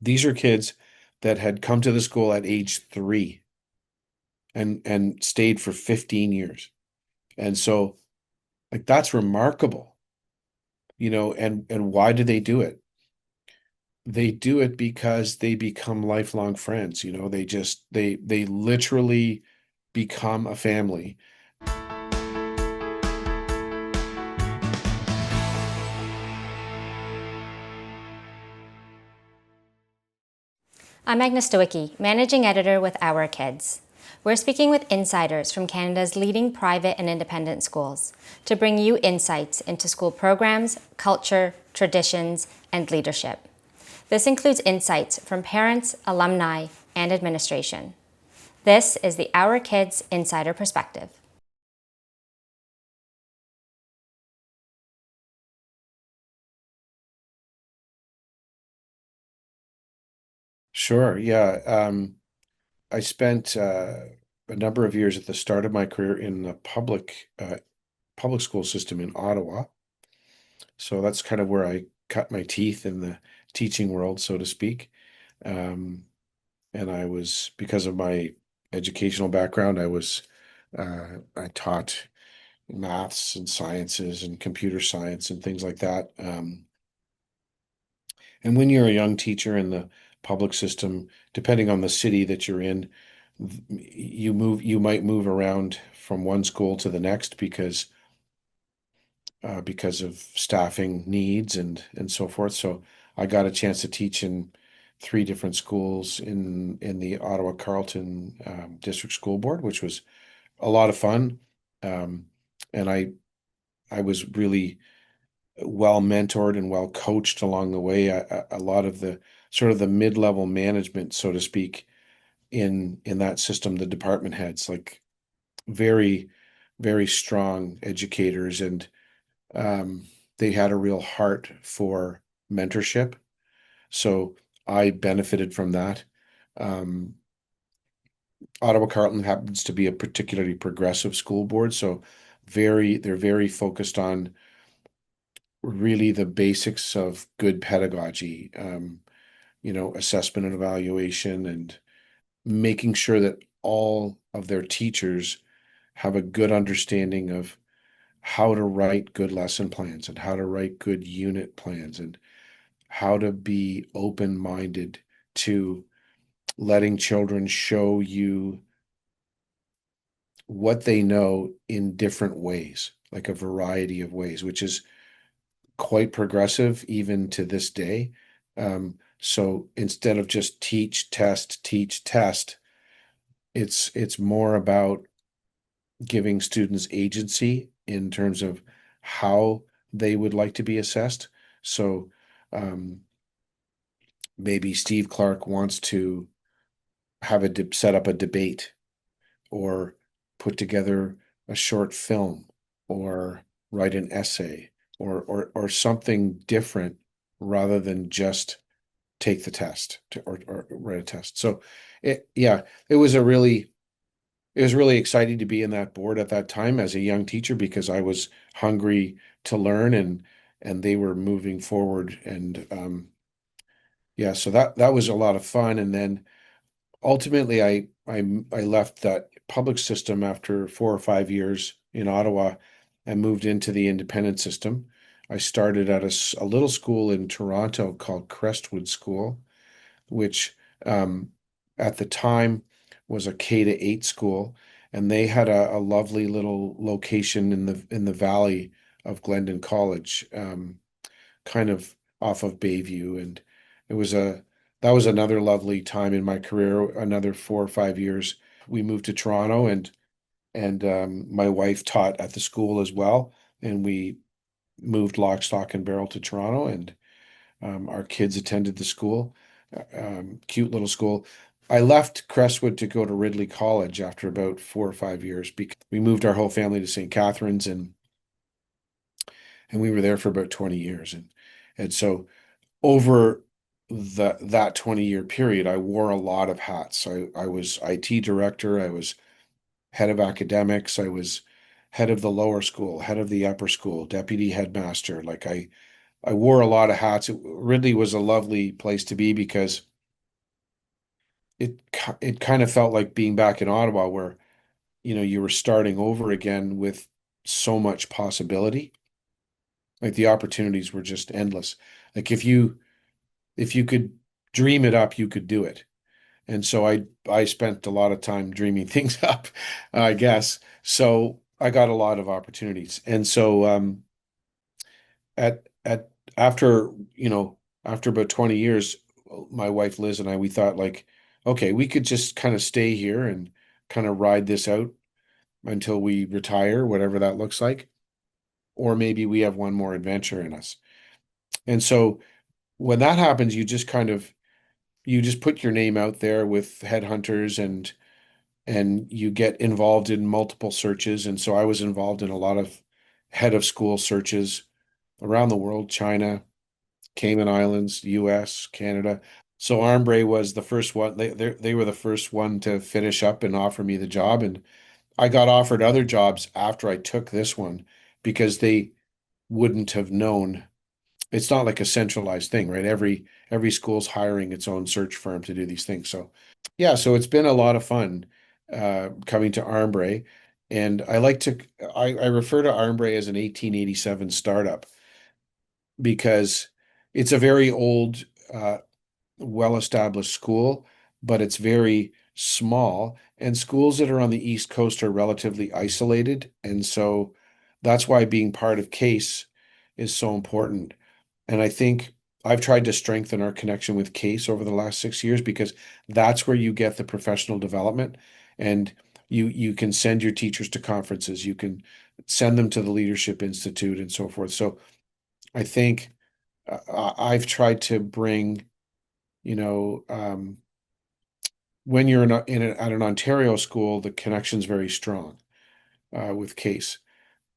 These are kids that had come to the school at age 3 and stayed for 15 years. And so like that's remarkable, and why do they do it? They do it because they become lifelong friends, they literally become a family. I'm Agnes Stowicki, Managing Editor with Our Kids. We're speaking with insiders from Canada's leading private and independent schools to bring you insights into school programs, culture, traditions, and leadership. This includes insights from parents, alumni, and administration. This is the Our Kids Insider Perspective. Sure, yeah. I spent a number of years at the start of my career in the public school system in Ottawa. So that's kind of where I cut my teeth in the teaching world, so to speak. Um, and because of my educational background, I taught maths and sciences and computer science and things like that. And when you're a young teacher in the public system, depending on the city that you're in, you might move around from one school to the next because of staffing needs and so forth. So I got a chance to teach in 3 different schools in the Ottawa Carleton District School Board, which was a lot of fun. Um, and I was really well mentored and well coached along the way. A lot of the sort of the mid-level management, so to speak, in that system, the department heads, like very, very strong educators, and um, they had a real heart for mentorship. So I benefited from that. Um, Ottawa Carleton happens to be a particularly progressive school board, so they're very focused on really the basics of good pedagogy, assessment and evaluation, and making sure that all of their teachers have a good understanding of how to write good lesson plans and how to write good unit plans and how to be open-minded to letting children show you what they know in different ways, like a variety of ways, which is quite progressive even to this day. So instead of just teach, test, it's more about giving students agency in terms of how they would like to be assessed. So um, maybe Steve Clarke wants to set up a debate or put together a short film or write an essay or something different rather than just take the test or write a test. So yeah, it was really exciting to be in that board at that time as a young teacher because I was hungry to learn and they were moving forward and yeah, so that was a lot of fun. And then ultimately I left that public system after 4 or 5 years in Ottawa and moved into the independent system. I started at a little school in Toronto called Crestwood School, which um, at the time was a K-8 school, and they had a lovely little location in the valley of Glendon College, kind of off of Bayview, and it was a that was another lovely time in my career. Another 4 or 5 years. We moved to Toronto, and my wife taught at the school as well, and we moved lock, stock, and barrel to Toronto, and our kids attended the school, cute little school. I left Crestwood to go to Ridley College after about 4 or 5 years because we moved our whole family to St. Catharines and we were there for about 20 years. And so over that 20-year period, I wore a lot of hats. I was IT director, I was head of academics, I was head of the lower school, head of the upper school, deputy headmaster. Like I wore a lot of hats. Ridley was a lovely place to be because it kind of felt like being back in Ottawa where, you were starting over again with so much possibility. Like the opportunities were just endless. Like if you could dream it up, you could do it. And so I spent a lot of time dreaming things up, I guess. So I got a lot of opportunities. And so at after, after about 20 years, my wife Liz and I, we thought like, okay, we could just kind of stay here and kind of ride this out until we retire, whatever that looks like. Or maybe we have one more adventure in us. And so when that happens, you just put your name out there with headhunters and you get involved in multiple searches. And so I was involved in a lot of head of school searches around the world, China, Cayman Islands, US, Canada. So Armbrae was the first one. They were the first one to finish up and offer me the job. And I got offered other jobs after I took this one because they wouldn't have known. It's not like a centralized thing, right? Every school's hiring its own search firm to do these things. So yeah, so it's been a lot of fun coming to Armbrae. And I refer to Armbrae as an 1887 startup because it's a very old, well-established school, but it's very small. And schools that are on the East Coast are relatively isolated. And so that's why being part of CASE is so important. And I think I've tried to strengthen our connection with CASE over the last 6 years because that's where you get the professional development and you can send your teachers to conferences, you can send them to the Leadership Institute and so forth. So I think I've tried to bring, you know, when you're at an Ontario school, the connection's very strong with CASE.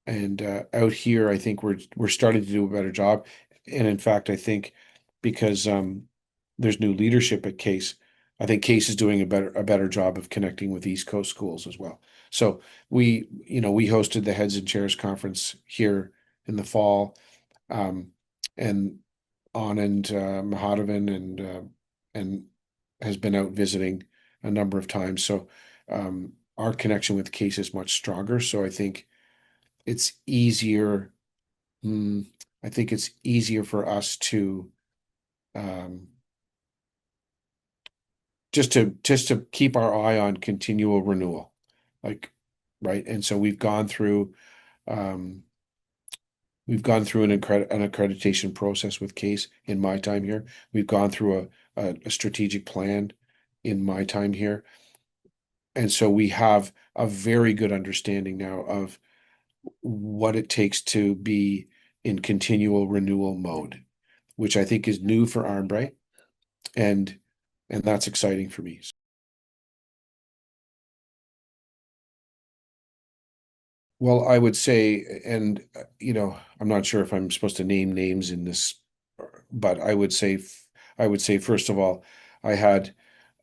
And out here, I think we're starting to do a better job. And in fact, I think because there's new leadership at CASE, I think CASE is doing a better job of connecting with East Coast schools as well. So we hosted the Heads and Chairs conference here in the fall, um, and Anand Mahadevan and has been out visiting a number of times. So our connection with CASE is much stronger. So it's easier. mm, I think it's easier for us to um, just to keep our eye on continual renewal, like right. And so um, we've gone through an accreditation process with CASE in my time here. We've gone through a strategic plan in my time here, and so we have a very good understanding now of what it takes to be in continual renewal mode, which I think is new for Armbrae, and and that's exciting for me. Well, I would say, and I'm not sure if I'm supposed to name names in this, but I would say first of all, I had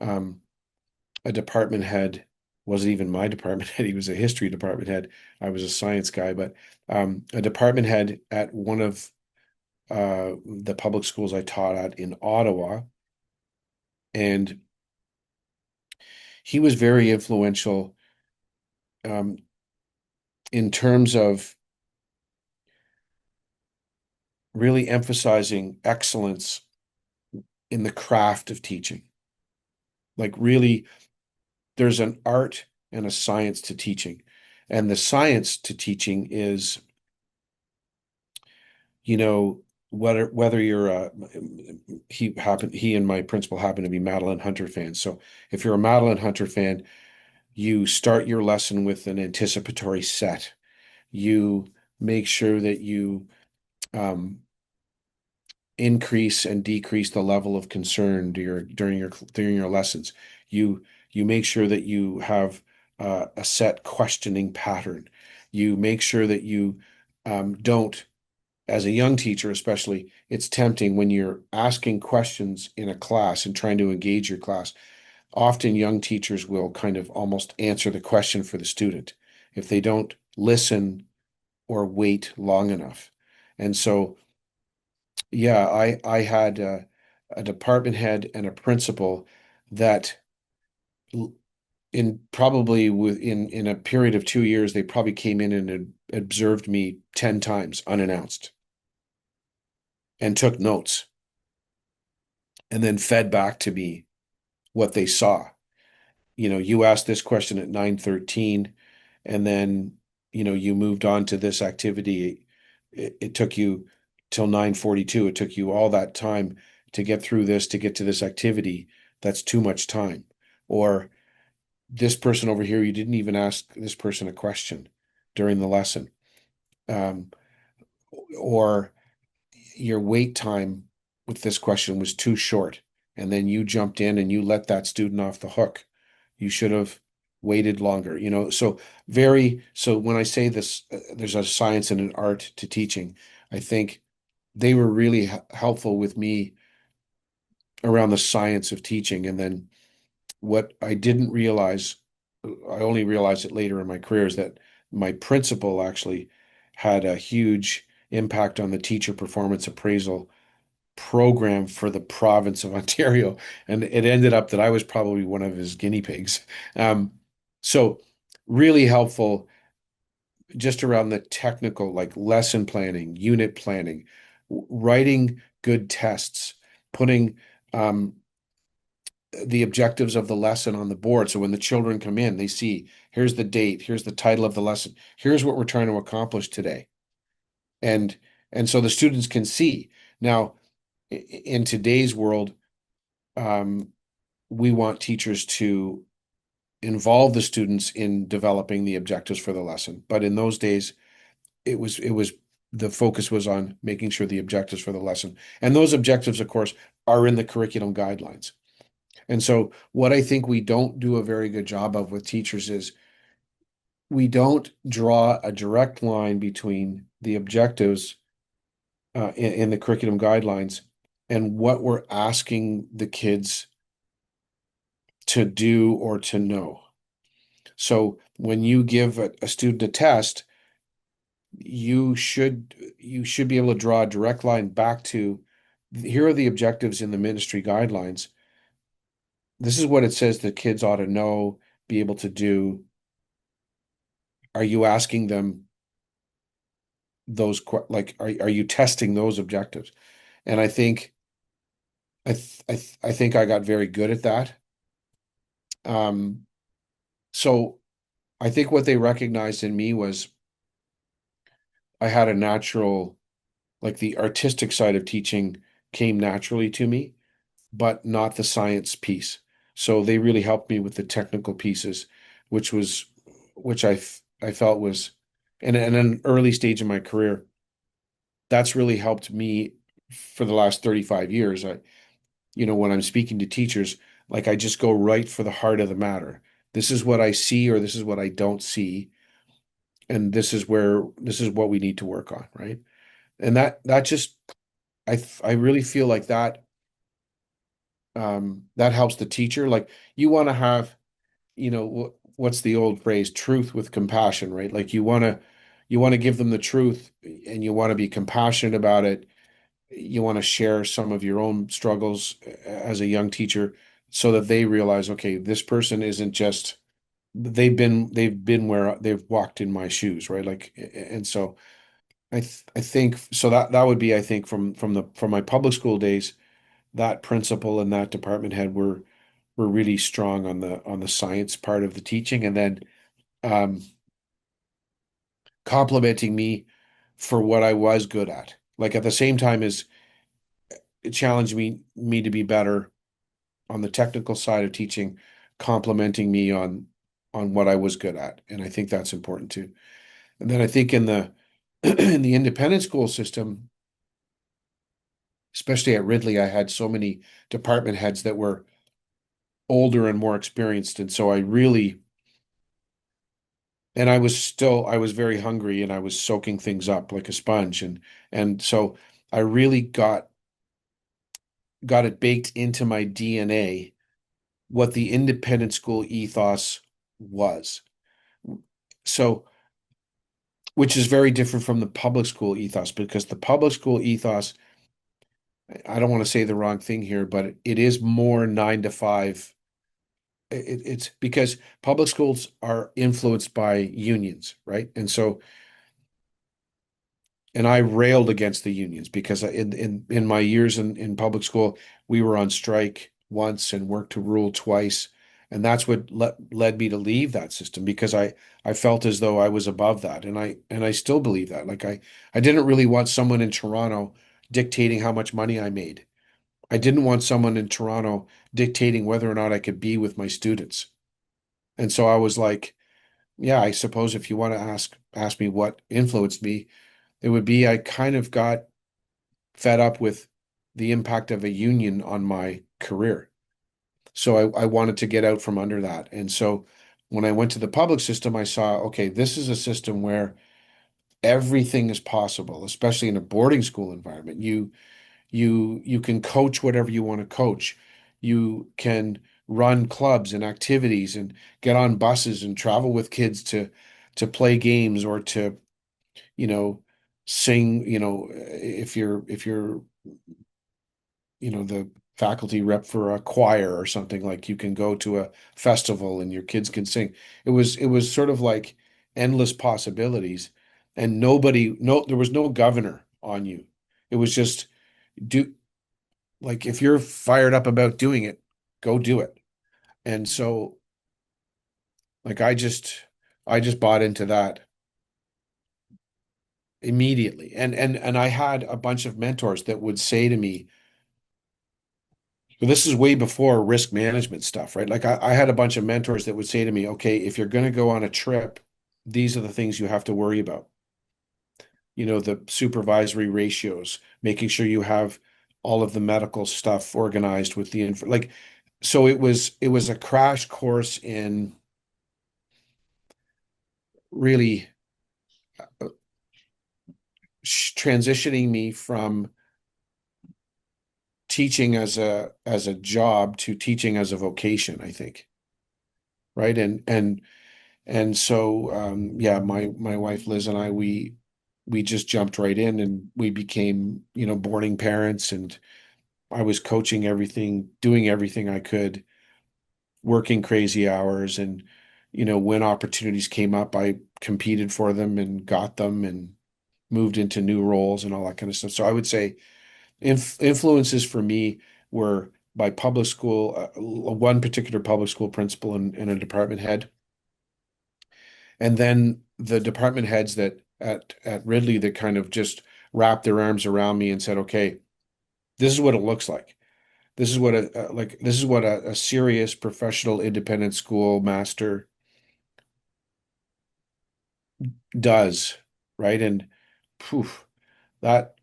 um, a department head, wasn't even my department head, he was a history department head. I was a science guy, but a department head at one of the public schools I taught at in Ottawa, and he was very influential um, in terms of really emphasizing excellence in the craft of teaching. Like, really, there's an art and a science to teaching. And the science to teaching is, whether you're he and my principal happen to be Madeline Hunter fans. So if you're a Madeline Hunter fan, you start your lesson with an anticipatory set. You make sure that you um, increase and decrease the level of concern during your lessons. You make sure that you have a set questioning pattern. You make sure that you don't, as a young teacher especially, it's tempting when you're asking questions in a class and trying to engage your class. Often young teachers will kind of almost answer the question for the student if they don't listen or wait long enough. And so yeah, I had a department head and a principal that in probably in a period of 2 years, they probably came in and observed me 10 times unannounced and took notes and then fed back to me what they saw. You asked this question at 9:13, and then, you moved on to this activity. It took you till 9:42. It took you all that time to get through this, to get to this activity. That's too much time. Or this person over here, you didn't even ask this person a question during the lesson. Um, or your wait time with this question was too short, and then you jumped in and you let that student off the hook. You should have waited longer, so when I say this, there's a science and an art to teaching. I think they were really helpful with me around the science of teaching. And then what I didn't realize, I only realized it later in my career, is that my principal actually had a huge impact on the teacher performance appraisal program for the province of Ontario. And it ended up that I was probably one of his guinea pigs. So really helpful just around the technical, like lesson planning, unit planning, writing good tests, putting um, the objectives of the lesson on the board. So when the children come in, they see, here's the date, here's the title of the lesson, here's what we're trying to accomplish today. And and so the students can see. Now, in today's world, um, we want teachers to involve the students in developing the objectives for the lesson. But in those days, it was the focus was on making sure the objectives for the lesson. And those objectives, of course, are in the curriculum guidelines. And so what I think we don't do a very good job of with teachers is we don't draw a direct line between the objectives in the curriculum guidelines and what we're asking the kids to do or to know. So when you give a student a test, you should be able to draw a direct line back to, here are the objectives in the ministry guidelines. This is what it says the kids ought to know, be able to do. Are you asking them like are you testing those objectives? And I think I got very good at that. Um, so I think what they recognized in me was I had a natural, like the artistic side of teaching came naturally to me, but not the science piece. So they really helped me with the technical pieces, which was, which I felt was, in an early stage in my career, that's really helped me for the last 35 years. When I'm speaking to teachers, like I just go right for the heart of the matter. This is what I see, or this is what I don't see, and this is what we need to work on, right? And that just I really feel like that helps the teacher. Like you want to have, what's the old phrase, truth with compassion, right? Like you want to give them the truth, and you want to be compassionate about it. You want to share some of your own struggles as a young teacher so that they realize, okay, this person isn't just, they've been where they've walked in my shoes, right? Like, and so I think so that would be, I think, from my public school days, that principal and that department head were really strong on the science part of the teaching, and then um, complimenting me for what I was good at. Like at the same time as it challenged me to be better on the technical side of teaching, complimenting me on what I was good at, and I think that's important too. And then I think in the in the independent school system, especially at Ridley, I had so many department heads that were older and more experienced, and so I was very hungry, and I was soaking things up like a sponge, and so I really got it baked into my DNA what the independent school ethos was. So, which is very different from the public school ethos, because the public school ethos, I don't want to say the wrong thing here, but it is more 9 to 5 it's because public schools are influenced by unions, right? And I railed against the unions because in my years in public school, we were on strike once and worked to rule twice. And that's what led me to leave that system because I felt as though I was above that. And I still believe that. Like I didn't really want someone in Toronto dictating how much money I made. I didn't want someone in Toronto dictating whether or not I could be with my students. And so I was like, yeah, I suppose if you want to ask me what influenced me, it would be I kind of got fed up with the impact of a union on my career. So I wanted to get out from under that. And so when I went to the public system, I saw, okay, this is a system where everything is possible, especially in a boarding school environment. You can coach whatever you want to coach. You can run clubs and activities and get on buses and travel with kids to play games or to, you know, sing, if you're the faculty rep for a choir or something, like you can go to a festival and your kids can sing. It was sort of like endless possibilities and there was no governor on you. It was just do like if you're fired up about doing it, go do it. And so like I just bought into that immediately. And I had a bunch of mentors that would say to me, but this is way before risk management stuff, right? Like I had a bunch of mentors that would say to me, okay, if you're going to go on a trip, these are the things you have to worry about. The supervisory ratios, making sure you have all of the medical stuff organized with the info. Like, so it was a crash course in really transitioning me from teaching as a job to teaching as a vocation, I think. Right. And so, yeah, my wife Liz and I, we just jumped right in and we became, boarding parents, and I was coaching everything, doing everything I could, working crazy hours, and when opportunities came up, I competed for them and got them and moved into new roles and all that kind of stuff. So I would say influences for me were by public school, one particular public school principal and a department head. And then the department heads that at Ridley that kind of just wrapped their arms around me and said, okay, this is what it looks like. This is what a serious professional independent school master does, right? And poof, that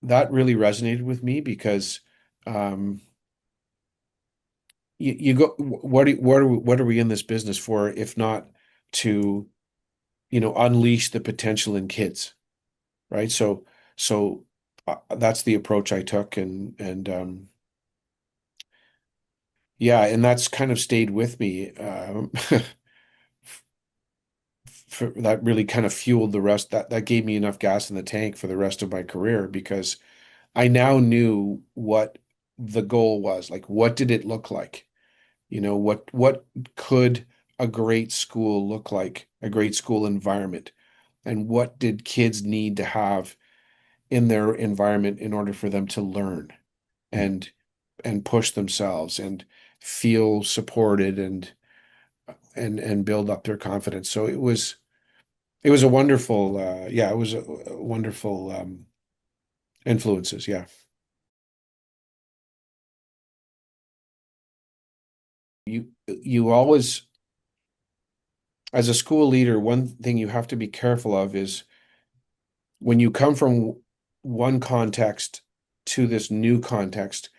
that really resonated with me because um you go what are we in this business for if not to unleash the potential in kids, right? So that's the approach I took, and yeah, and that's kind of stayed with me. That really kind of fueled the rest. That gave me enough gas in the tank for the rest of my career because I now knew what the goal was. Like, what did it look like? What could a great school look like? A great school environment, and what did kids need to have in their environment in order for them to learn and push themselves and feel supported and build up their confidence. So it was a wonderful yeah, it was a wonderful influences, yeah. You always, as a school leader, one thing you have to be careful of is when you come from one context to this new context,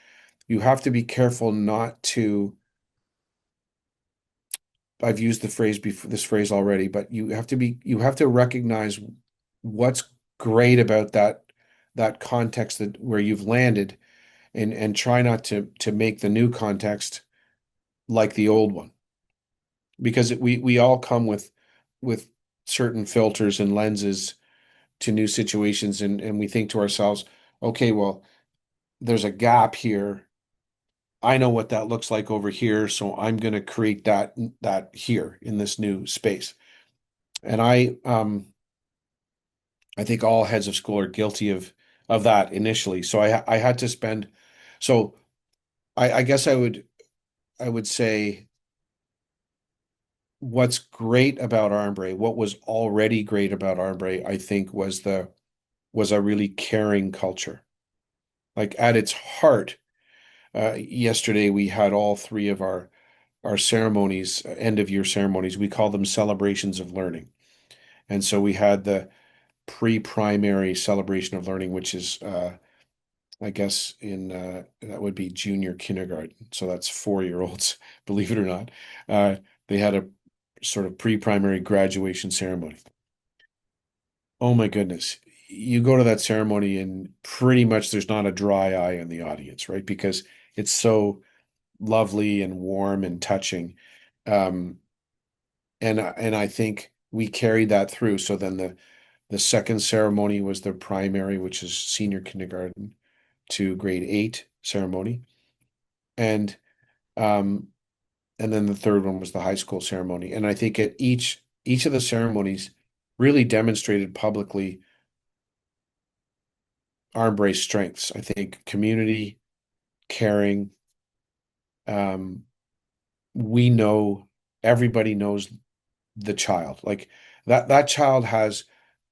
you have to be careful not to, I've used this phrase already, but you have to recognize what's great about that context that where you've landed, and try not to make the new context like the old one, because we all come with certain filters and lenses to new situations, and we think to ourselves, okay, well, there's a gap here. I know what that looks like over here, so I'm going to create that here in this new space. And I think all heads of school are guilty of that initially. So I had to spend so I guess I would say what's great about Armbrae, what was already great about Armbrae, I think was a really caring culture. Like at its heart, yesterday we had all three of our ceremonies, end of year ceremonies. We call them celebrations of learning. And so we had the pre-primary celebration of learning, which is I guess in that would be junior kindergarten. So that's 4-year-olds, believe it or not. They had a sort of pre-primary graduation ceremony. Oh my goodness. You go to that ceremony and pretty much there's not a dry eye in the audience, right? Because it's so lovely and warm and touching. Um, and I think we carried that through. So then the second ceremony was the primary, which is senior kindergarten to grade 8 ceremony. And um, and then the third one was the high school ceremony. And I think at each of the ceremonies really demonstrated publicly Armbrae's strengths. I think community, caring, um, we know everybody knows the child. Like that child has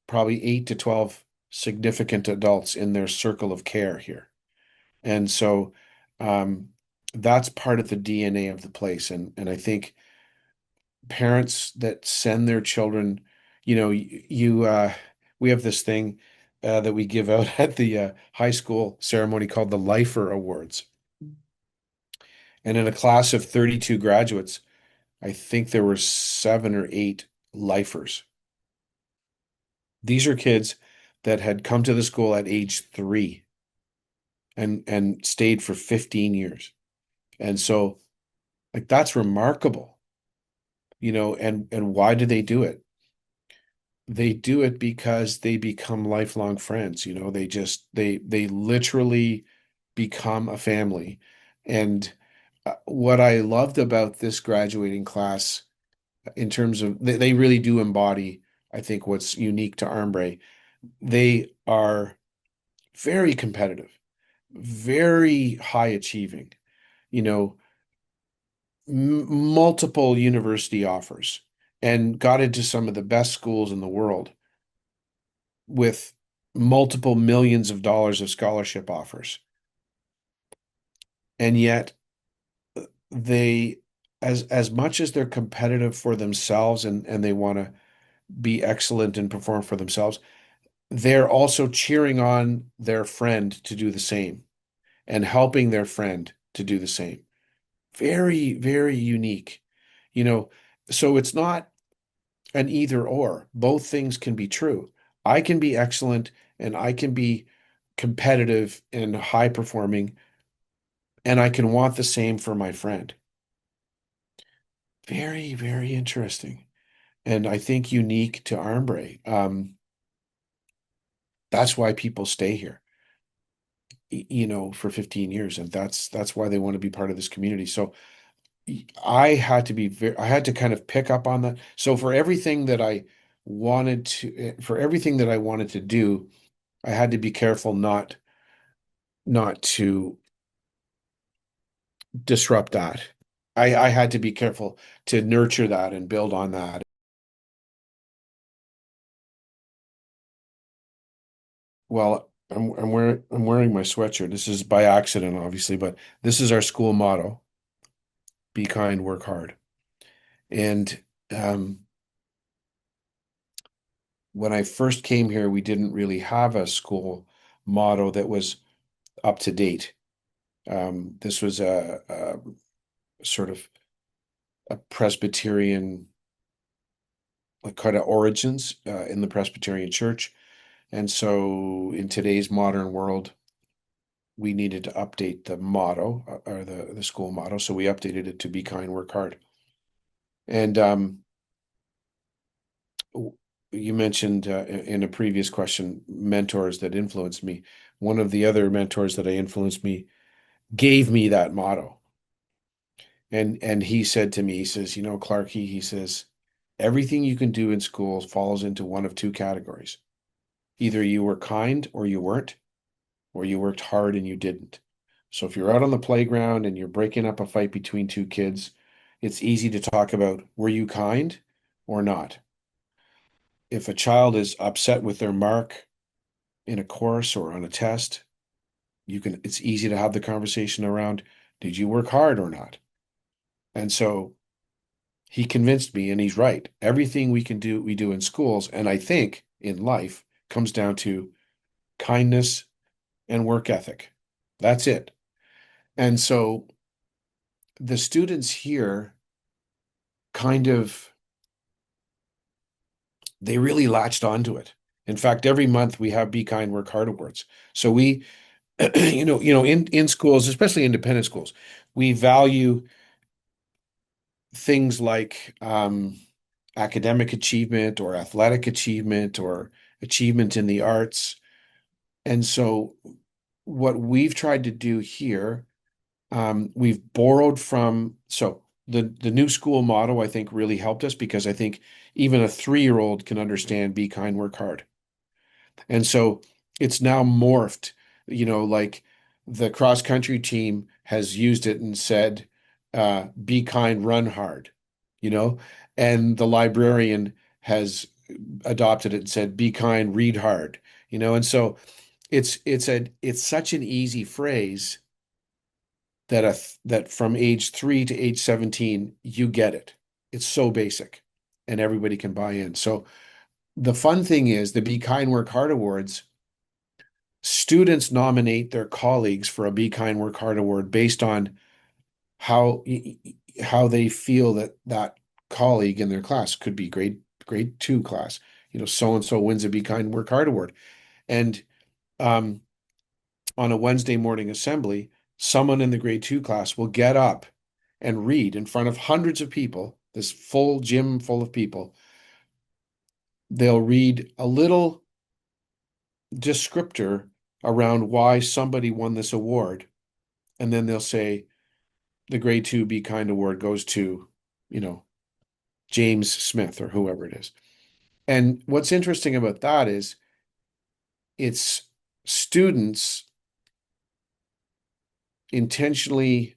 probably 8 to 12 significant adults in their circle of care here. And so um, that's part of the DNA of the place. And I think parents that send their children, we have this thing that we give out at the high school ceremony called the Lifer Awards. And in a class of 32 graduates, I think there were 7 or 8 lifers. These are kids that had come to the school at age 3 and stayed for 15 years. And so like that's remarkable, and why do they do it? They do it because they become lifelong friends, they literally become a family. And what I loved about this graduating class in terms of they really do embody, I think, what's unique to Armbrae. They are very competitive, very high achieving, you know, multiple university offers and got into some of the best schools in the world with multiple millions of dollars of scholarship offers. And yet they as much as they're competitive for themselves and they want to be excellent and perform for themselves, they're also cheering on their friend to do the same and helping their friend to do the same. Very, very unique. You know, so it's not an either or. Both things can be true. I can be excellent and I can be competitive and high performing, and I can want the same for my friend. Very, very interesting. And I think unique to Armbrae. That's why people stay here, for 15 years. And that's why they want to be part of this community. So I had to kind of pick up on that. So for everything that I wanted to do, I had to be careful not to disrupt that. I had to be careful to nurture that and build on that. Well, I'm wearing my sweatshirt. This is by accident, obviously, but this is our school motto: be kind, work hard. And um, when I first came here, we didn't really have a school motto that was up to date. This was a sort of a Presbyterian, like kind of origins in the Presbyterian Church. And so in today's modern world, we needed to update the motto or the school motto. So we updated it to be kind, work hard. And you mentioned in a previous question mentors that influenced me. One of the other mentors that I influenced me gave me that motto. And he said to me, he says, Clark, he says, everything you can do in school falls into one of two categories. Either you were kind or you weren't, or you worked hard and you didn't. So if you're out on the playground and you're breaking up a fight between two kids, it's easy to talk about, were you kind or not? If a child is upset with their mark in a course or on a test, it's easy to have the conversation around, did you work hard or not? And so he convinced me, and he's right. Everything we do in schools, and I think in life, comes down to kindness and work ethic. That's it. And so the students here kind of, they really latched onto it. In fact, every month we have Be Kind, Work Hard awards. So we, in schools, especially independent schools, we value things like academic achievement or athletic achievement or achievement in the arts. And so what we've tried to do here, we've borrowed from, so the new school motto, I think, really helped us because I think even a 3-year-old can understand be kind, work hard. And so it's now morphed, like the cross country team has used it and said, be kind, run hard, you know, and the librarian has adopted it and said, be kind, read hard, and so it's such an easy phrase that from age 3 to age 17, you get it. It's so basic and everybody can buy in. So the fun thing is the Be Kind, Work Hard Awards, students nominate their colleagues for a Be Kind, Work Hard award based on how how they feel that colleague in their class could be grade 2 class. So and so wins a Be Kind, Work Hard award. And um, on a Wednesday morning assembly, someone in the grade 2 class will get up and read in front of hundreds of people, this full gym full of people. They'll read a little descriptor around why somebody won this award. And then they'll say the grade 2 Be Kind award goes to, you know, James Smith or whoever it is. And what's interesting about that is it's students intentionally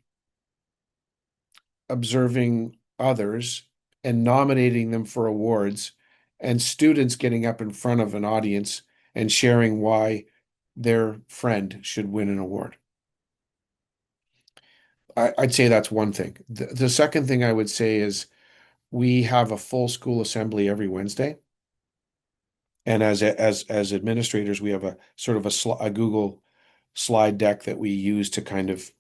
observing others and nominating them for awards, and students getting up in front of an audience and sharing why their friend should win an award. I'd say that's one thing. The second thing I would say is we have a full school assembly every Wednesday. And as administrators, we have a sort of a Google slide deck that we use to kind of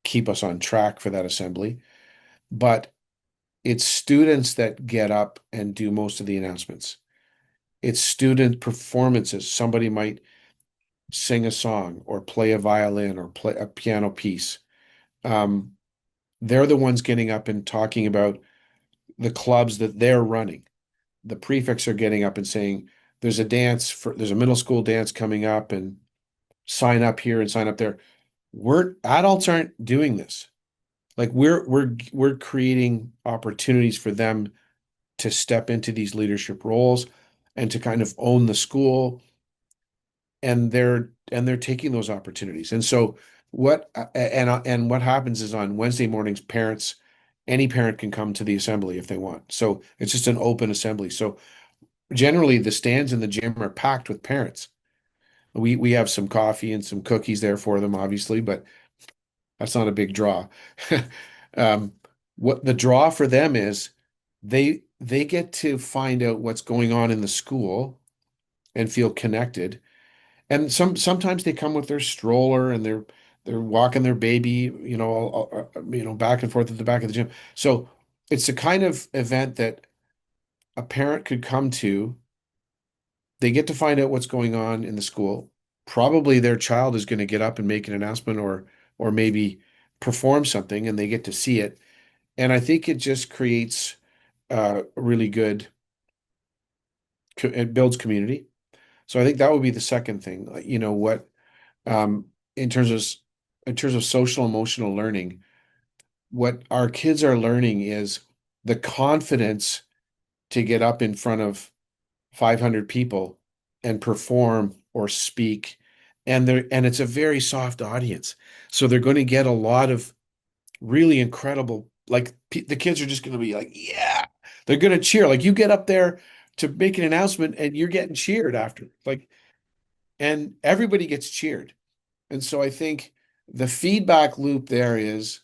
keep us on track for that assembly. But it's students that get up and do most of the announcements. It's student performances. Somebody might sing a song or play a violin or play a piano piece. Um, they're the ones getting up and talking about the clubs that they're running. The prefects are getting up and saying, there's a middle school dance coming up and sign up here and sign up there. Adults aren't doing this. Like we're creating opportunities for them to step into these leadership roles and to kind of own the school, and they're taking those opportunities. And so what happens is on Wednesday mornings, any parent can come to the assembly if they want. So it's just an open assembly. So generally the stands in the gym are packed with parents. We have some coffee and some cookies there for them, obviously, but that's not a big draw. Um, what the draw for them is, they get to find out what's going on in the school and feel connected. And sometimes they come with their stroller and they're walking their baby, back and forth at the back of the gym. So it's the kind of event that a parent could come to. They get to find out what's going on in the school. Probably their child is going to get up and make an announcement or maybe perform something, and they get to see it. And I think it just creates really good, it builds community. So I think that would be the second thing. Um, in terms of social emotional learning, what our kids are learning is the confidence to get up in front of 500 people and perform or speak. And it's a very soft audience. So they're going to get a lot of really incredible, like the kids are just going to be like, yeah, they're going to cheer. Like you get up there to make an announcement and you're getting cheered after. Like, and everybody gets cheered. And so I think the feedback loop there is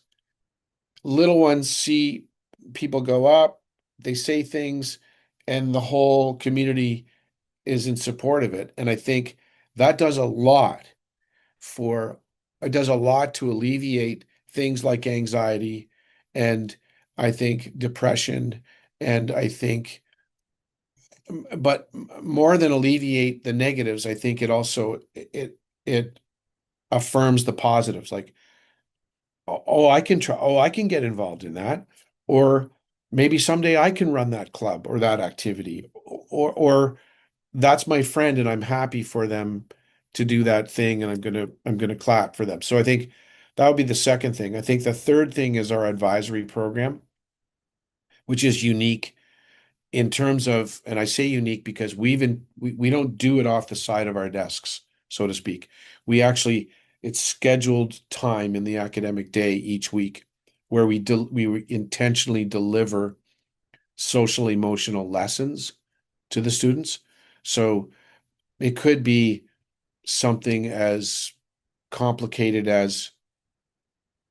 little ones see people go up, they say things, and the whole community is in support of it. And I think that does a lot for, it does a lot to alleviate things like anxiety and I think depression. And I think, but more than alleviate the negatives, I think it also, it affirms the positives. Like, oh, I can try, oh, I can get involved in that. Or maybe someday I can run that club or that activity. Or that's my friend and I'm happy for them to do that thing and I'm gonna clap for them. So I think that would be the second thing. I think the third thing is our advisory program, which is unique in terms of, and I say unique because we don't do it off the side of our desks, so to speak. We actually, it's scheduled time in the academic day each week where we intentionally deliver social emotional lessons to the students. So it could be something as complicated as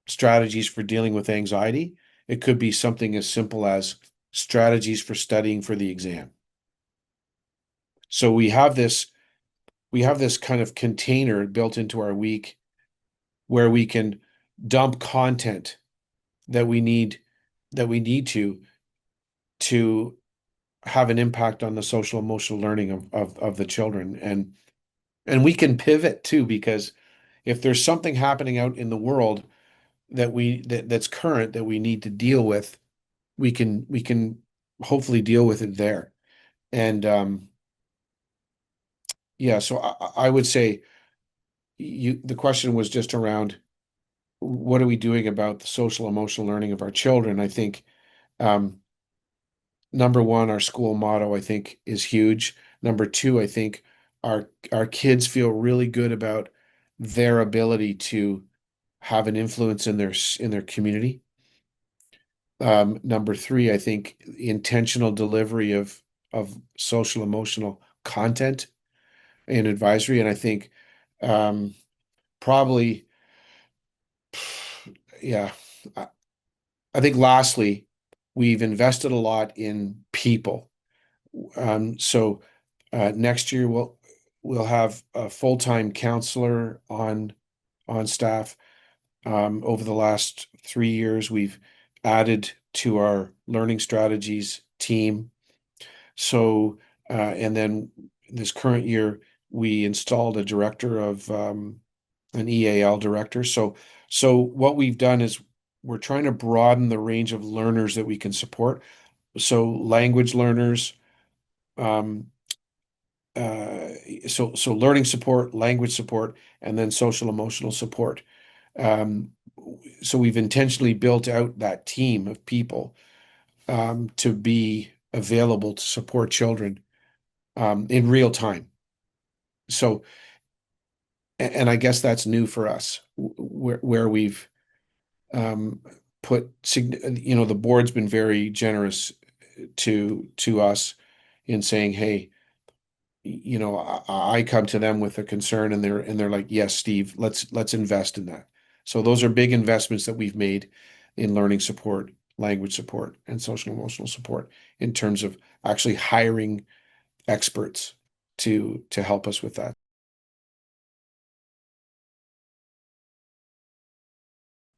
strategies for dealing with anxiety. It could be something as simple as strategies for studying for the exam. So we have this kind of container built into our week where we can dump content that we need to have an impact on the social emotional learning of the children. And we can pivot too, because if there's something happening out in the world that's current that we need to deal with, we can hopefully deal with it there. And yeah, so I would say the question was just around what are we doing about the social emotional learning of our children? I think um, number one, our school motto, I think, is huge. Number two, I think our kids feel really good about their ability to have an influence in their community. Number three, I think intentional delivery of social emotional content and advisory. And I think um, probably, yeah, I, I think lastly, we've invested a lot in people. So next year we'll have a full-time counselor on staff. Over the last 3 years, we've added to our learning strategies team. So, and then this current year, we installed a director of an EAL director. So what we've done is we're trying to broaden the range of learners that we can support. So language learners, um, uh, so learning support, language support, and then social emotional support. Um, so we've intentionally built out that team of people to be available to support children in real time. So, and I guess that's new for us, where we've um, put, the board's been very generous to us in saying, hey, I come to them with a concern and they're like, yes, Steve, let's invest in that. So those are big investments that we've made in learning support, language support, and social emotional support in terms of actually hiring experts to help us with that.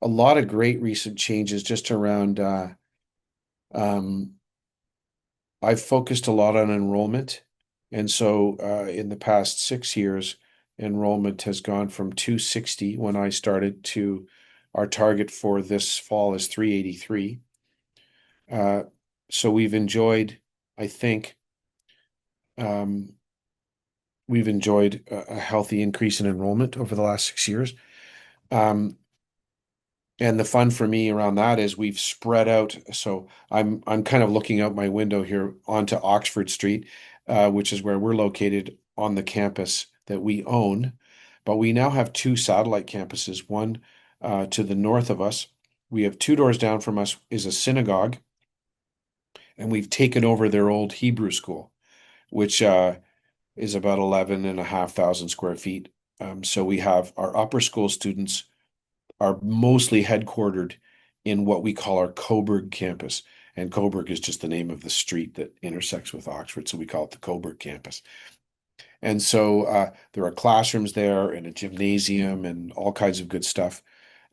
A lot of great recent changes just around um, I've focused a lot on enrollment. And so in the past 6 years, enrollment has gone from 260 when I started to our target for this fall is 383. Uh, so I think, um, we've enjoyed a healthy increase in enrollment over the last 6 years. Um, And the fun for me around that is we've spread out. So I'm kind of looking out my window here onto Oxford Street, which is where we're located on the campus that we own. But we now have two satellite campuses. One to the north of us, we have two doors down from us is a synagogue, and we've taken over their old Hebrew school, which is about 11,500 square feet. So we have our upper school students are mostly headquartered in what we call our Coburg campus. And Coburg is just the name of the street that intersects with Oxford. So we call it the Coburg campus. And so there are classrooms there and a gymnasium and all kinds of good stuff.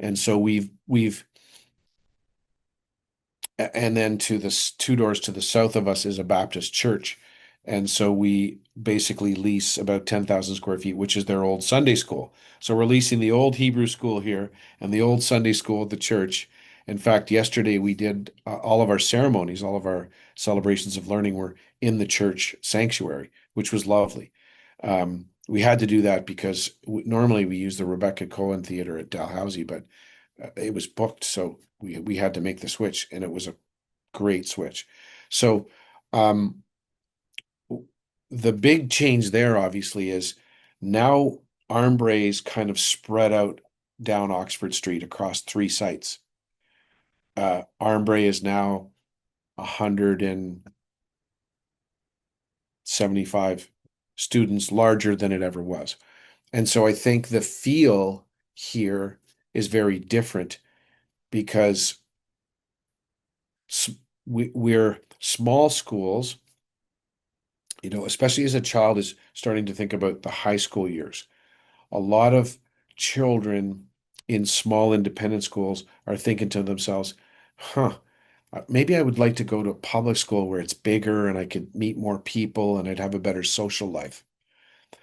And so we've and then to the two doors to the south of us is a Baptist church. And so we basically lease about 10,000 square feet, which is their old Sunday school. So we're leasing the old Hebrew school here and the old Sunday school at the church. In fact, yesterday we did all of our ceremonies, all of our celebrations of learning were in the church sanctuary, which was lovely. We had to do that because normally we use the Rebecca Cohen Theater at Dalhousie, but it was booked, so we had to make the switch, and it was a great switch. So um, the big change there, obviously, is now Armbrae's kind of spread out down Oxford Street across three sites. Armbrae is now 175 students larger than it ever was. And so I think the feel here is very different because we're small schools, especially as a child is starting to think about the high school years. A lot of children in small independent schools are thinking to themselves, huh, maybe I would like to go to a public school where it's bigger and I could meet more people and I'd have a better social life.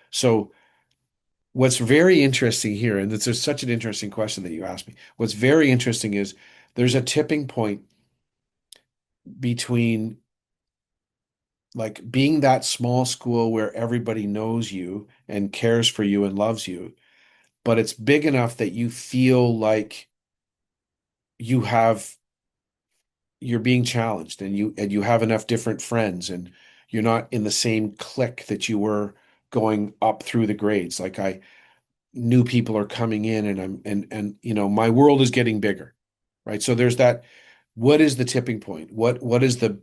So what's very interesting here, and this is such an interesting question that you asked me. What's very interesting is there's a tipping point between like being that small school where everybody knows you and cares for you and loves you, but it's big enough that you feel like you have you're being challenged and you have enough different friends and you're not in the same clique that you were going up through the grades. Like new people are coming in and I'm my world is getting bigger, right? So there's that. What is the tipping point? What is the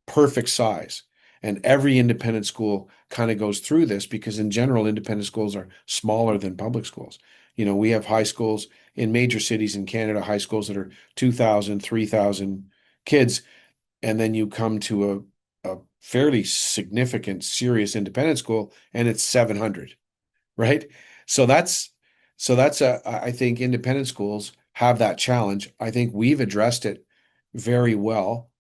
perfect size? And every independent school kind of goes through this because in general, independent schools are smaller than public schools. We have high schools in major cities in Canada, high schools that are 2,000, 3,000 kids, and then you come to a fairly significant, serious independent school, and it's 700, right? So I think independent schools have that challenge. I think we've addressed it very well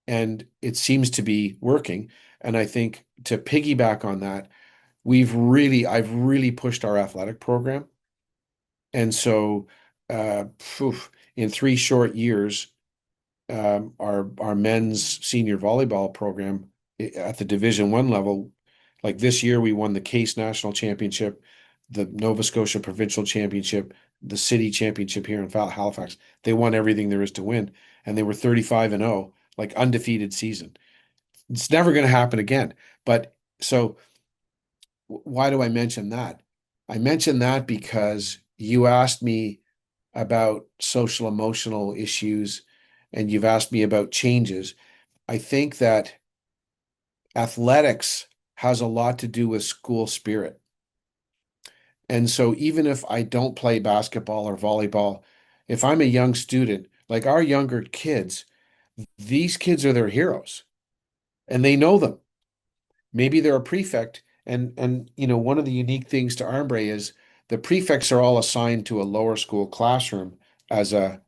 and it seems to be working. And I think to piggyback on that, I've really pushed our athletic program. And so, uh, in 3 short years, our men's senior volleyball program at the Division 1 level, like this year, we won the Case National Championship, the Nova Scotia Provincial Championship, the City Championship here in Halifax. They won everything there is to win, and they were 35-0, like undefeated season. It's never going to happen again. But so why do I mention that? I mention that because you asked me about social emotional issues and you've asked me about changes. I think that athletics has a lot to do with school spirit. And so even if I don't play basketball or volleyball, if I'm a young student, like our younger kids, these kids are their heroes and they know them. Maybe they're a prefect. And one of the unique things to Armbrae is the prefects are all assigned to a lower school classroom as a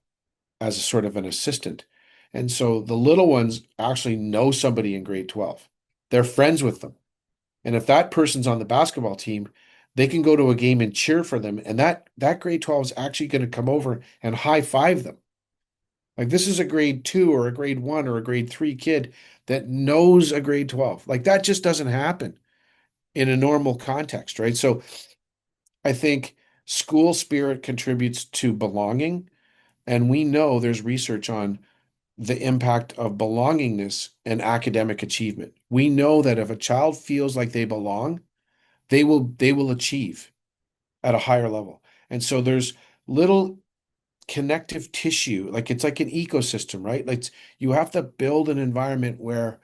sort of an assistant. And so the little ones actually know somebody in grade 12. They're friends with them. And if that person's on the basketball team, they can go to a game and cheer for them. And that grade 12 is actually going to come over and high five them. Like this is a grade 2 or a grade 1 or a grade 3 kid that knows a grade 12. Like that just doesn't happen in a normal context, right? So I think School spirit contributes to belonging, and we know there's research on the impact of belongingness and academic achievement. We know that if a child feels like they belong, they will achieve at a higher level. And so there's little connective tissue, like it's like an ecosystem, right? Like you have to build an environment where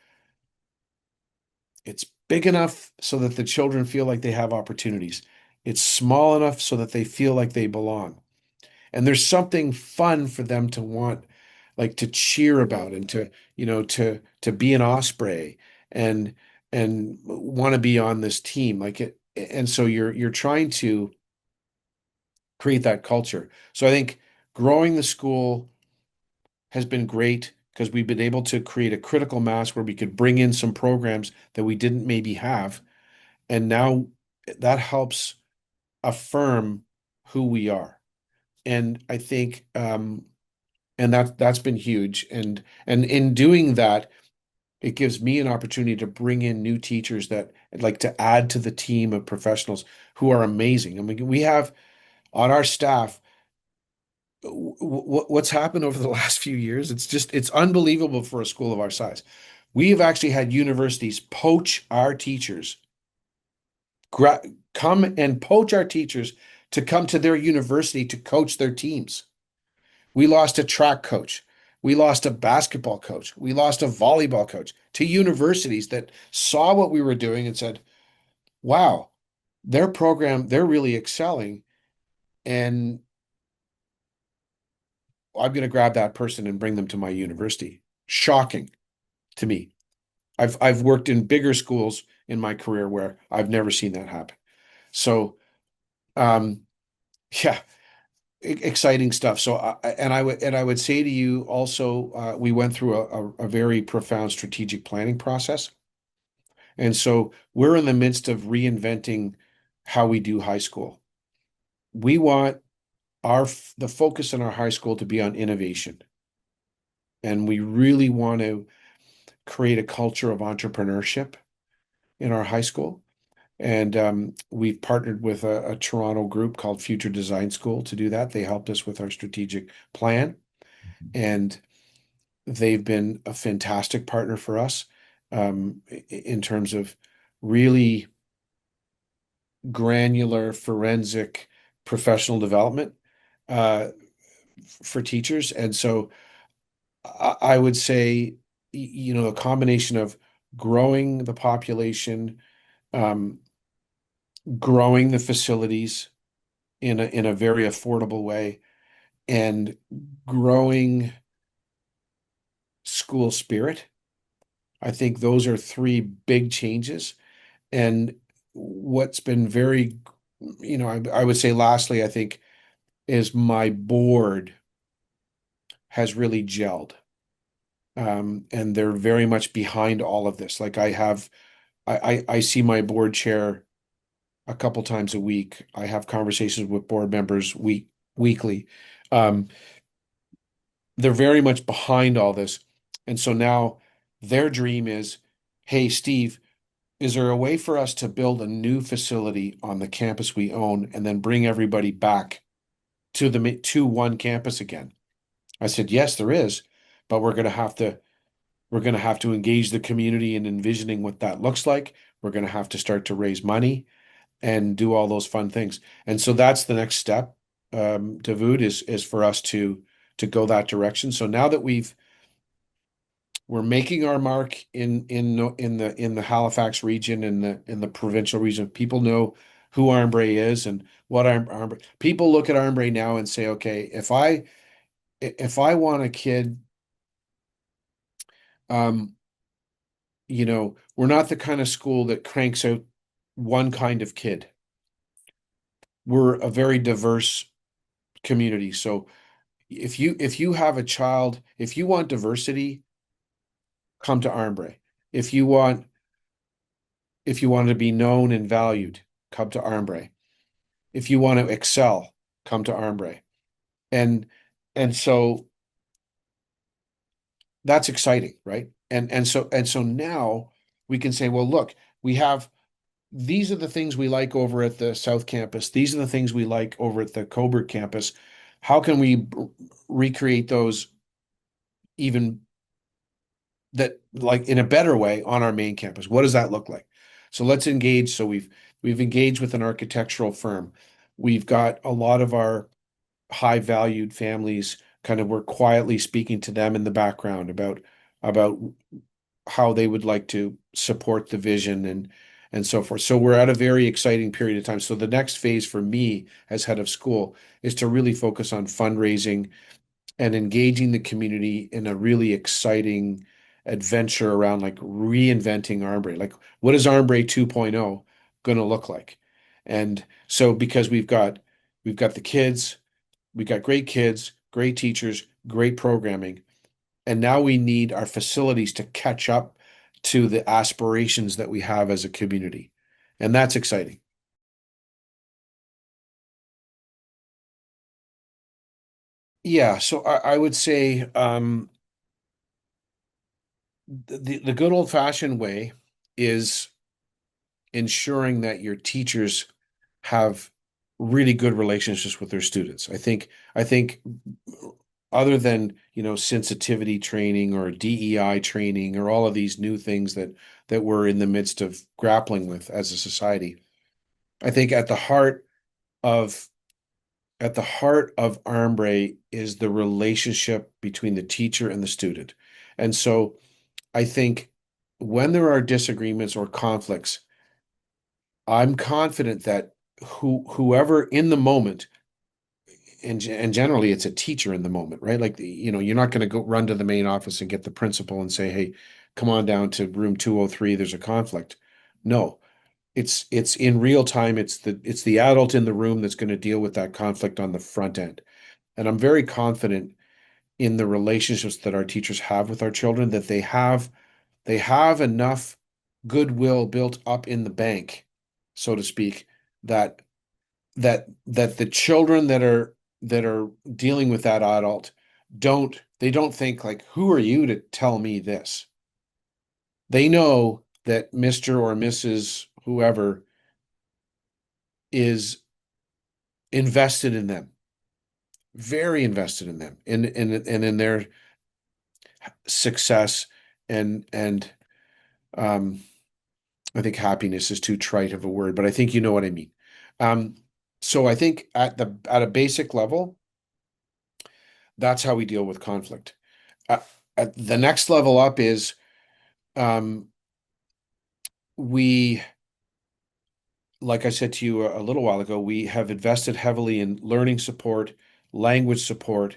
it's big enough so that the children feel like they have opportunities. It's small enough so that they feel like they belong. And there's something fun for them to want, like to cheer about and to, to be an osprey and want to be on this team. Like it, and so you're trying to create that culture. So I think growing the school has been great because we've been able to create a critical mass where we could bring in some programs that we didn't maybe have. And now that helps affirm who we are. And I think and that's been huge. And in doing that, it gives me an opportunity to bring in new teachers that I'd like to add to the team of professionals who are amazing. I mean, we have on our staff what's happened over the last few years. It's unbelievable for a school of our size. We have actually had universities poach our teachers, come and poach our teachers to come to their university to coach their teams. We lost a track coach. We lost a basketball coach. We lost a volleyball coach to universities that saw what we were doing and said, wow, their program, they're really excelling. And I'm going to grab that person and bring them to my university. Shocking to me. I've worked in bigger schools in my career where I've never seen that happen. So, um, yeah, exciting stuff. So, I would say to you also, we went through a very profound strategic planning process, and so we're in the midst of reinventing how we do high school. We want the focus in our high school to be on innovation, and we really want to create a culture of entrepreneurship in our high school. And we've partnered with a Toronto group called Future Design School to do that. They helped us with our strategic plan, and they've been a fantastic partner for us in terms of really granular forensic professional development uh, for teachers. And so I would say, a combination of growing the population, um, growing the facilities in a very affordable way, and growing school spirit. I think those are three big changes. And what's been very, I would say lastly, I think, is my board has really gelled. And they're very much behind all of this. Like I see my board chair a couple times a week. I have conversations with board members weekly. Um, they're very much behind all this. And so now their dream is, hey, Steve, is there a way for us to build a new facility on the campus we own and then bring everybody back to one campus again? I said, yes, there is, but we're going to have to engage the community in envisioning what that looks like. We're going to have to start to raise money and do all those fun things. And so that's the next step, Davude, is for us to go that direction. So now that we're making our mark in the Halifax region, in the provincial region, people know who Armbrae is and what Armbrae. People look at Armbrae now and say, okay, if I want a kid, um, we're not the kind of school that cranks out one kind of kid. We're a very diverse community. So if you have a child, if you want diversity, come to Armbrae. If you want if you want to be known and valued, come to Armbrae. If you want to excel, come to Armbrae. And and so that's exciting, right? And so now we can say, well, look, we have these are the things we like over at the South Campus. These are the things we like over at the Coburg campus. How can we recreate those even that like in a better way on our main campus? What does that look like? So let's engage. So we've engaged with an architectural firm. We've got a lot of our high valued families kind of we're quietly speaking to them in the background about how they would like to support the vision and so forth. So we're at a very exciting period of time. So the next phase for me as head of school is to really focus on fundraising and engaging the community in a really exciting adventure around like reinventing Armbrae. Like what is Armbrae 2.0 going to look like? And so because we've got the kids, we've got great kids, great teachers, great programming, and now we need our facilities to catch up to the aspirations that we have as a community. And that's exciting. Yeah, so I would say the good old fashioned way is ensuring that your teachers have really good relationships with their students. I think other than, sensitivity training or DEI training or all of these new things that we're in the midst of grappling with as a society, I think of at the heart of Armbrae is the relationship between the teacher and the student. And so I think when there are disagreements or conflicts, I'm confident that whoever in the moment, and generally it's a teacher in the moment, right? Like, you're not going to go run to the main office and get the principal and say, "Hey, come on down to room 203, there's a conflict." No, it's in real time. It's the adult in the room that's going to deal with that conflict on the front end. And I'm very confident in the relationships that our teachers have with our children, that they have enough goodwill built up in the bank, so to speak, that that the children that are dealing with that adult don't think like, who are you to tell me this? They know that Mr. or Mrs. whoever is invested in them, very invested in them, and in their success and um I think happiness is too trite of a word, but I think you know what I mean. Um, so I think at a basic level, that's how we deal with conflict. Uh, at the next level up is um, we, like I said to you a little while ago, we have invested heavily in learning support, language support,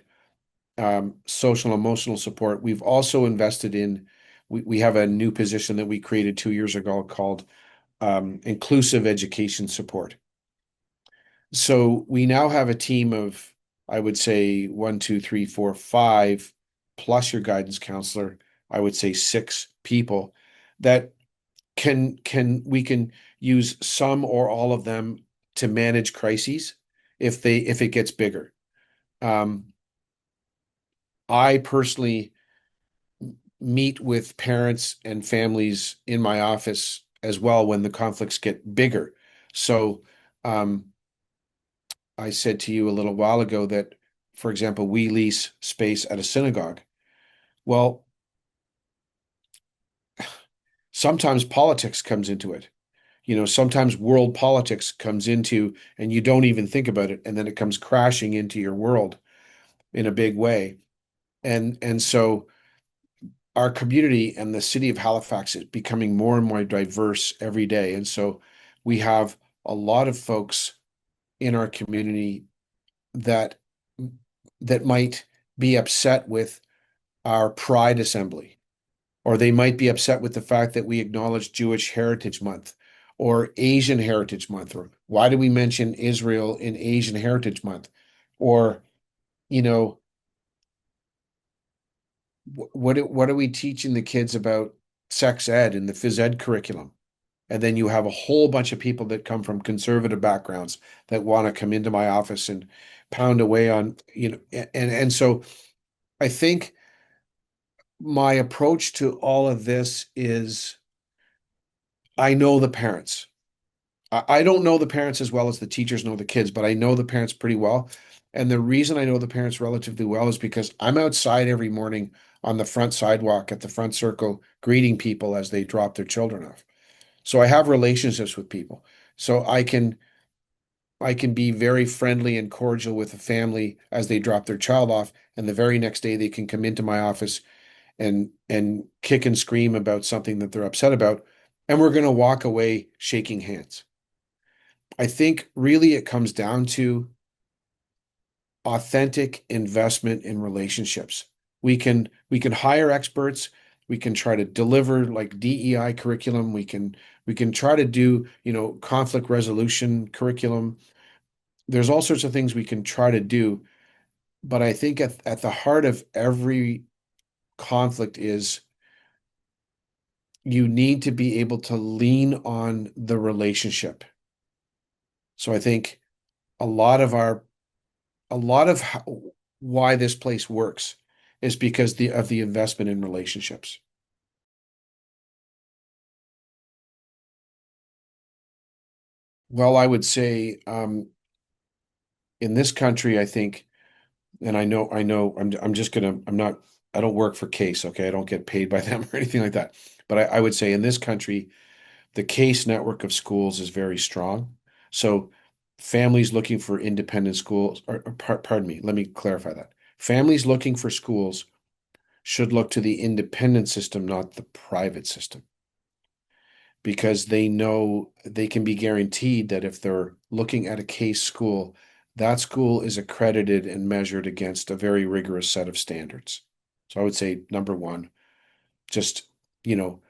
social and emotional support. We've also invested in, we have a new position that we created 2 years ago called inclusive education support. So we now have a team of, I would say, one, two, three, four, five, plus your guidance counselor, I would say 6 people that we can use some or all of them to manage crises if it gets bigger. Um, I personally meet with parents and families in my office as well when the conflicts get bigger. So um, I said to you a little while ago that, for example, we lease space at a synagogue. Well, sometimes politics comes into it. Sometimes world politics comes into, and you don't even think about it, and then it comes crashing into your world in a big way. And so our community and the city of Halifax is becoming more and more diverse every day. And so we have a lot of folks in our community that that might be upset with our Pride Assembly, or they might be upset with the fact that we acknowledge Jewish Heritage Month or Asian Heritage Month, or why do we mention Israel in Asian Heritage Month? Or, you know, what are we teaching the kids about sex ed in the phys ed curriculum? And then you have a whole bunch of people that come from conservative backgrounds that want to come into my office and pound away on, and so I think my approach to all of this is I know the parents. I don't know the parents as well as the teachers know the kids, but I know the parents pretty well. And the reason I know the parents relatively well is because I'm outside every morning on the front sidewalk at the front circle greeting people as they drop their children off. So I have relationships with people. So I can be very friendly and cordial with a family as they drop their child off, and the very next day they can come into my office and kick and scream about something that they're upset about, and we're going to walk away shaking hands. I think really it comes down to authentic investment in relationships. We can hire experts, we can try to deliver like DEI curriculum, we can try to do, conflict resolution curriculum. There's all sorts of things we can try to do, but I think at the heart of every conflict is you need to be able to lean on the relationship. So I think a lot of our a lot of why this place works is because of the investment in relationships. Well, I would say in this country, I think, and I know, I'm not, I don't work for Case, okay? I don't get paid by them or anything like that. But I would say in this country, the Case network of schools is very strong. So families looking for independent schools, pardon me, let me clarify that. Families looking for schools should look to the independent system, not the private system, because they know they can be guaranteed that if they're looking at a Case school, that school is accredited and measured against a very rigorous set of standards. So I would say number one, just, you know,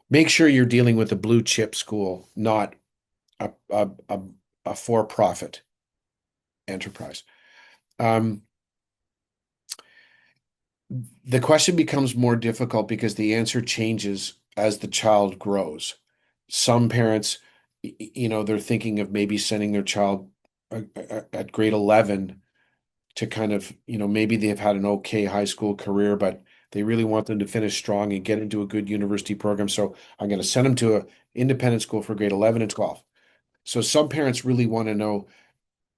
make sure you're dealing with a blue chip school, not a for-profit enterprise. Um, the question becomes more difficult because the answer changes as the child grows. Some parents, they're thinking of maybe sending their child at grade 11 to kind of, maybe they've had an okay high school career, but they really want them to finish strong and get into a good university program. So I'm going to send them to an independent school for grade 11 and 12. So some parents really want to know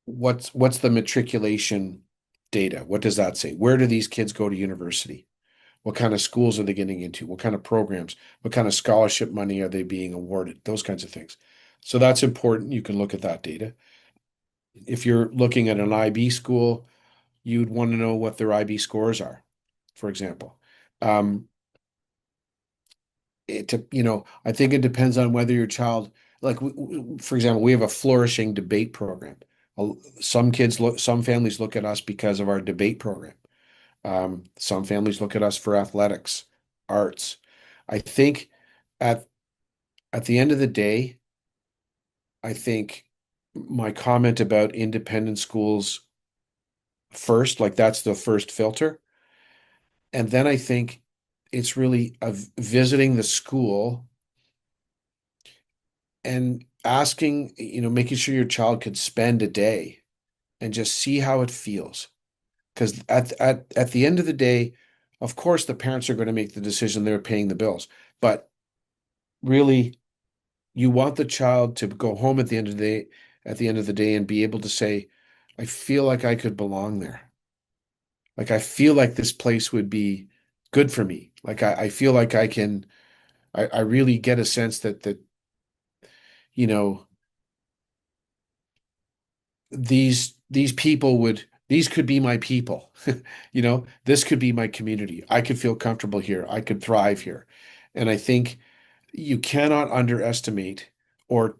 what's the matriculation data? What does that say? Where do these kids go to university? What kind of schools are they getting into? What kind of programs? What kind of scholarship money are they being awarded? Those kinds of things. So that's important. You can look at that data. If you're looking at an IB school, you'd want to know what their IB scores are, for example. Um, I think it depends on whether your child, like, for example, we have a flourishing debate program. Some families look at us because of our debate program. Some families look at us for athletics, arts. I think at at the end of the day, I think my comment about independent schools first, like that's the first filter. And then I think it's really of visiting the school and asking, making sure your child could spend a day and just see how it feels. Because at the end of the day, of course, the parents are going to make the decision, they're paying the bills. But really, you want the child to go home at the end of the day and be able to say, I feel like I could belong there. Like I feel like this place would be good for me. Like I feel like I really get a sense that, you know, these people these could be my people. This could be my community. I could feel comfortable here. I could thrive here. And I think you cannot underestimate or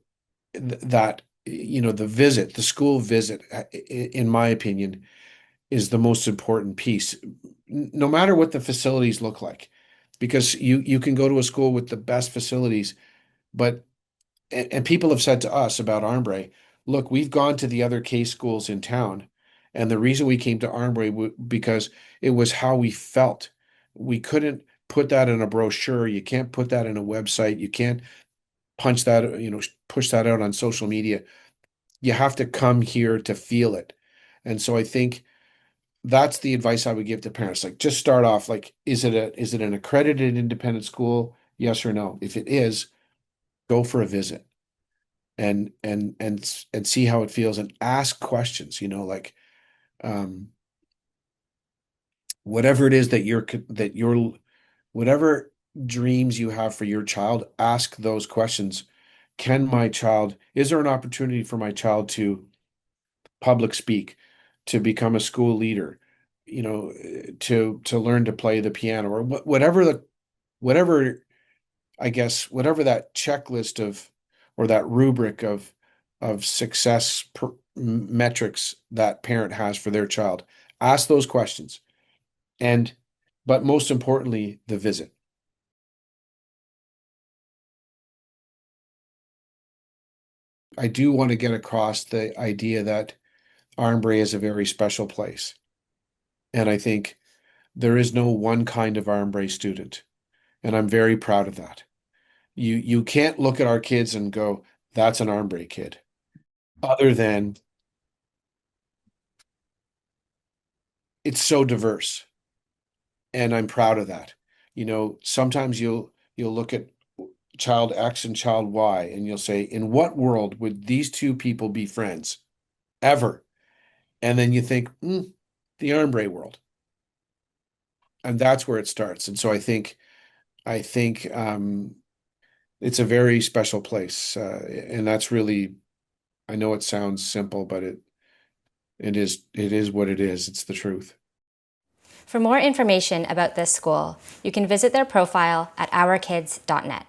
that, the school visit, in my opinion, is the most important piece, no matter what the facilities look like. Because you can go to a school with the best facilities, but and people have said to us about Armbrae, look, we've gone to the other Case schools in town, and the reason we came to Armbrae because it was how we felt. We couldn't put that in a brochure. You can't put that in a website. You can't punch that, push that out on social media. You have to come here to feel it. And so I think that's the advice I would give to parents. Like, just start off like, is it an accredited independent school? Yes or no? If it is, go for a visit. and see how it feels and ask questions, like um whatever it is that you're whatever dreams you have for your child, ask those questions. Is there an opportunity for my child to public speak, to become a school leader, to learn to play the piano, or whatever, I guess, whatever that checklist of, or that rubric of metrics that parent has for their child. Ask those questions. And, but most importantly, the visit. I do want to get across the idea that Armbrae is a very special place. And I think there is no one kind of Armbrae student. And I'm very proud of that. You can't look at our kids and go, that's an Armbrae kid, other than it's so diverse. And I'm proud of that. Sometimes you'll look at child X and child Y, and you'll say, in what world would these two people be friends ever? And then you think, the Armbrae world. And that's where it starts. And so I think it's a very special place. And that's really, I know it sounds simple, but it is what it is. It's the truth. For more information about this school, you can visit their profile at ourkids.net.